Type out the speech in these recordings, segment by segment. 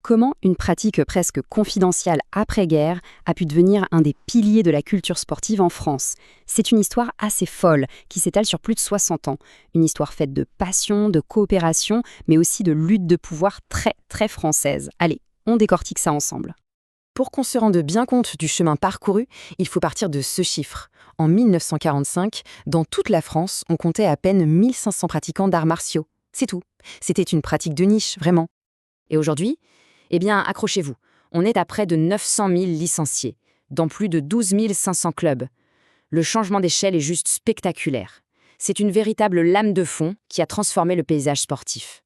comment une pratique presque confidentielle après-guerre a pu devenir un des piliers de la culture sportive en France. C'est une histoire assez folle qui s'étale sur plus de 60 ans. Une histoire faite de passion, de coopération, mais aussi de lutte de pouvoir très, très française. Allez, on décortique ça ensemble. Pour qu'on se rende bien compte du chemin parcouru, il faut partir de ce chiffre. En 1945, dans toute la France, on comptait à peine 1500 pratiquants d'arts martiaux. C'est tout. C'était une pratique de niche, vraiment. Et aujourd'hui, eh bien, accrochez-vous. On est à près de 900 000 licenciés, dans plus de 12 500 clubs. Le changement d'échelle est juste spectaculaire. C'est une véritable lame de fond qui a transformé le paysage sportif.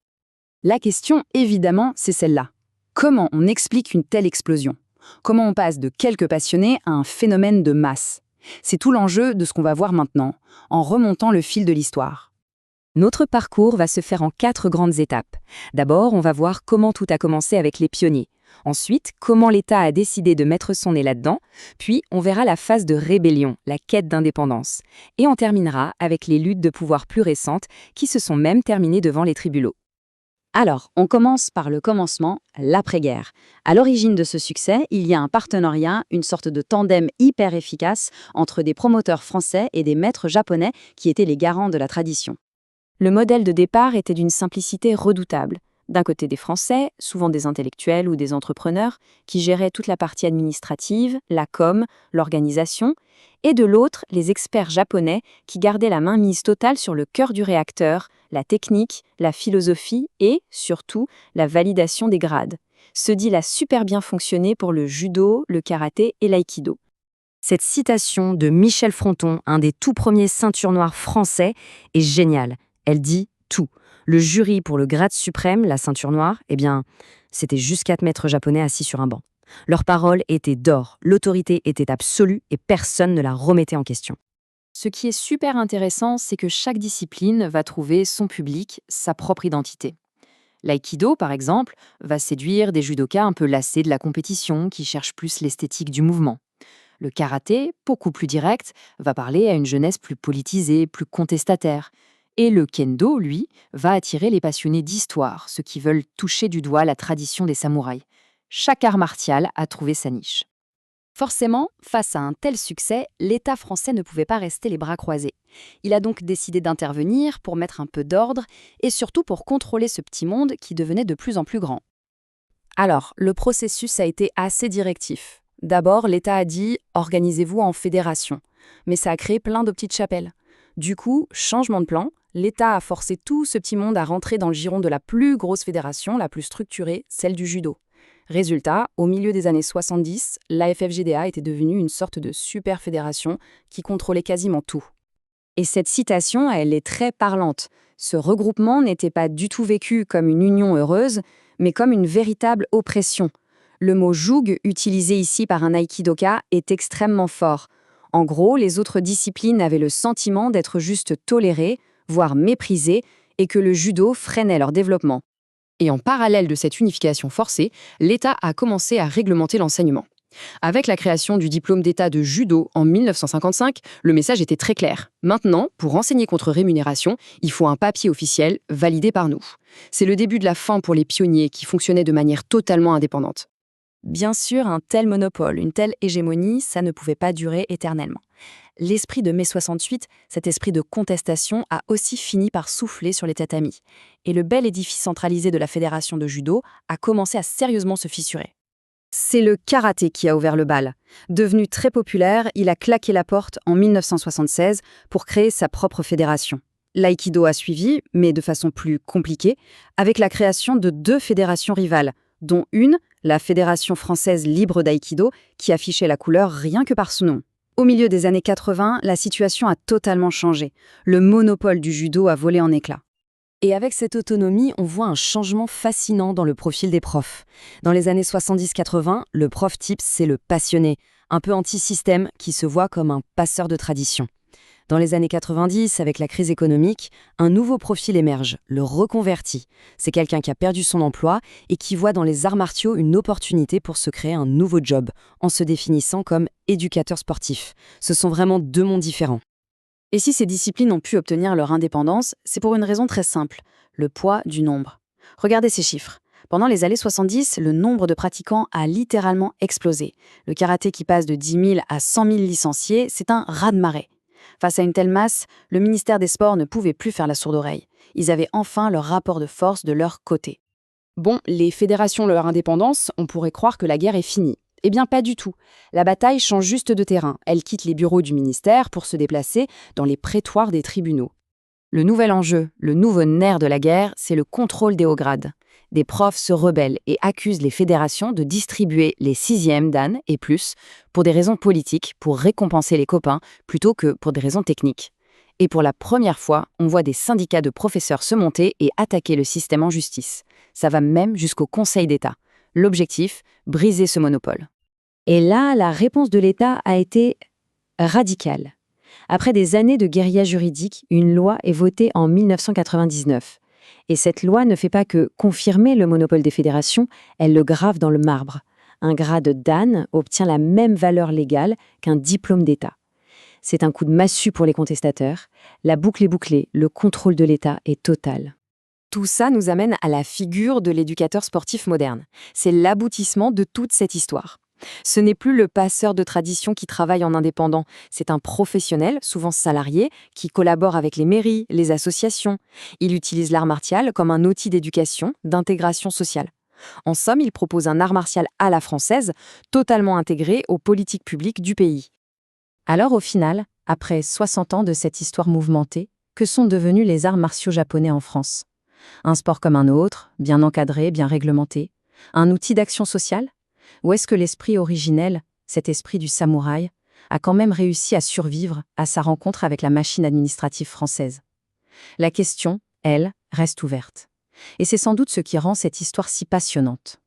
La question, évidemment, c'est celle-là. Comment on explique une telle explosion ? Comment on passe de quelques passionnés à un phénomène de masse ? C'est tout l'enjeu de ce qu'on va voir maintenant, en remontant le fil de l'histoire. Notre parcours va se faire en 4 grandes étapes. D'abord, on va voir comment tout a commencé avec les pionniers. Ensuite, comment l'État a décidé de mettre son nez là-dedans. Puis, on verra la phase de rébellion, la quête d'indépendance. Et on terminera avec les luttes de pouvoir plus récentes qui se sont même terminées devant les tribunaux. Alors, on commence par le commencement, l'après-guerre. À l'origine de ce succès, il y a un partenariat, une sorte de tandem hyper efficace entre des promoteurs français et des maîtres japonais qui étaient les garants de la tradition. Le modèle de départ était d'une simplicité redoutable. D'un côté des Français, souvent des intellectuels ou des entrepreneurs, qui géraient toute la partie administrative, la com, l'organisation, et de l'autre, les experts japonais qui gardaient la mainmise totale sur le cœur du réacteur, la technique, la philosophie et, surtout, la validation des grades. Ce deal a super bien fonctionné pour le judo, le karaté et l'aïkido. Cette citation de Michel Fronton, un des tout premiers ceintures noires français, est géniale. Elle dit tout. Le jury pour le grade suprême, la ceinture noire, eh bien, c'était juste 4 maîtres japonais assis sur un banc. Leur parole était d'or, l'autorité était absolue et personne ne la remettait en question. Ce qui est super intéressant, c'est que chaque discipline va trouver son public, sa propre identité. L'aïkido, par exemple, va séduire des judokas un peu lassés de la compétition, qui cherchent plus l'esthétique du mouvement. Le karaté, beaucoup plus direct, va parler à une jeunesse plus politisée, plus contestataire. Et le kendo, lui, va attirer les passionnés d'histoire, ceux qui veulent toucher du doigt la tradition des samouraïs. Chaque art martial a trouvé sa niche. Forcément, face à un tel succès, l'État français ne pouvait pas rester les bras croisés. Il a donc décidé d'intervenir pour mettre un peu d'ordre et surtout pour contrôler ce petit monde qui devenait de plus en plus grand. Alors, le processus a été assez directif. D'abord, l'État a dit « organisez-vous en fédération ». Mais ça a créé plein de petites chapelles. Du coup, changement de plan, l'État a forcé tout ce petit monde à rentrer dans le giron de la plus grosse fédération, la plus structurée, celle du judo. Résultat, au milieu des années 70, l'AFFJDA était devenue une sorte de super fédération qui contrôlait quasiment tout. Et cette citation, elle est très parlante. Ce regroupement n'était pas du tout vécu comme une union heureuse, mais comme une véritable oppression. Le mot « joug » utilisé ici par un aïkidoka est extrêmement fort. En gros, les autres disciplines avaient le sentiment d'être juste tolérées, voire méprisées, et que le judo freinait leur développement. Et en parallèle de cette unification forcée, l'État a commencé à réglementer l'enseignement. Avec la création du diplôme d'État de judo en 1955, le message était très clair. Maintenant, pour enseigner contre rémunération, il faut un papier officiel validé par nous. C'est le début de la fin pour les pionniers qui fonctionnaient de manière totalement indépendante. Bien sûr, un tel monopole, une telle hégémonie, ça ne pouvait pas durer éternellement. L'esprit de mai 68, cet esprit de contestation, a aussi fini par souffler sur les tatamis. Et le bel édifice centralisé de la fédération de judo a commencé à sérieusement se fissurer. C'est le karaté qui a ouvert le bal. Devenu très populaire, il a claqué la porte en 1976 pour créer sa propre fédération. L'aïkido a suivi, mais de façon plus compliquée, avec la création de 2 fédérations rivales, dont une, la Fédération française libre d'aïkido, qui affichait la couleur rien que par son nom. Au milieu des années 80, la situation a totalement changé. Le monopole du judo a volé en éclats. Et avec cette autonomie, on voit un changement fascinant dans le profil des profs. Dans les années 70-80, le prof type, c'est le passionné, un peu anti-système, qui se voit comme un passeur de tradition. Dans les années 90, avec la crise économique, un nouveau profil émerge, le reconverti. C'est quelqu'un qui a perdu son emploi et qui voit dans les arts martiaux une opportunité pour se créer un nouveau job, en se définissant comme éducateur sportif. Ce sont vraiment 2 mondes différents. Et si ces disciplines ont pu obtenir leur indépendance, c'est pour une raison très simple, le poids du nombre. Regardez ces chiffres. Pendant les années 70, le nombre de pratiquants a littéralement explosé. Le karaté qui passe de 10 000 à 100 000 licenciés, c'est un raz-de-marée. Face à une telle masse, le ministère des Sports ne pouvait plus faire la sourde oreille. Ils avaient enfin leur rapport de force de leur côté. Bon, les fédérations leur indépendance, on pourrait croire que la guerre est finie. Eh bien, pas du tout. La bataille change juste de terrain. Elle quitte les bureaux du ministère pour se déplacer dans les prétoires des tribunaux. Le nouvel enjeu, le nouveau nerf de la guerre, c'est le contrôle des hauts grades. Des profs se rebellent et accusent les fédérations de distribuer les 6e dan et plus pour des raisons politiques, pour récompenser les copains, plutôt que pour des raisons techniques. Et pour la première fois, on voit des syndicats de professeurs se monter et attaquer le système en justice. Ça va même jusqu'au Conseil d'État. L'objectif, briser ce monopole. Et là, la réponse de l'État a été radicale. Après des années de guérilla juridique, une loi est votée en 1999. Et cette loi ne fait pas que confirmer le monopole des fédérations, elle le grave dans le marbre. Un grade dan obtient la même valeur légale qu'un diplôme d'État. C'est un coup de massue pour les contestateurs. La boucle est bouclée, le contrôle de l'État est total. Tout ça nous amène à la figure de l'éducateur sportif moderne. C'est l'aboutissement de toute cette histoire. Ce n'est plus le passeur de tradition qui travaille en indépendant, c'est un professionnel, souvent salarié, qui collabore avec les mairies, les associations. Il utilise l'art martial comme un outil d'éducation, d'intégration sociale. En somme, il propose un art martial à la française, totalement intégré aux politiques publiques du pays. Alors au final, après 60 ans de cette histoire mouvementée, que sont devenus les arts martiaux japonais en France ? Un sport comme un autre, bien encadré, bien réglementé ? Un outil d'action sociale ? Ou est-ce que l'esprit originel, cet esprit du samouraï, a quand même réussi à survivre à sa rencontre avec la machine administrative française ? La question, elle, reste ouverte. Et c'est sans doute ce qui rend cette histoire si passionnante.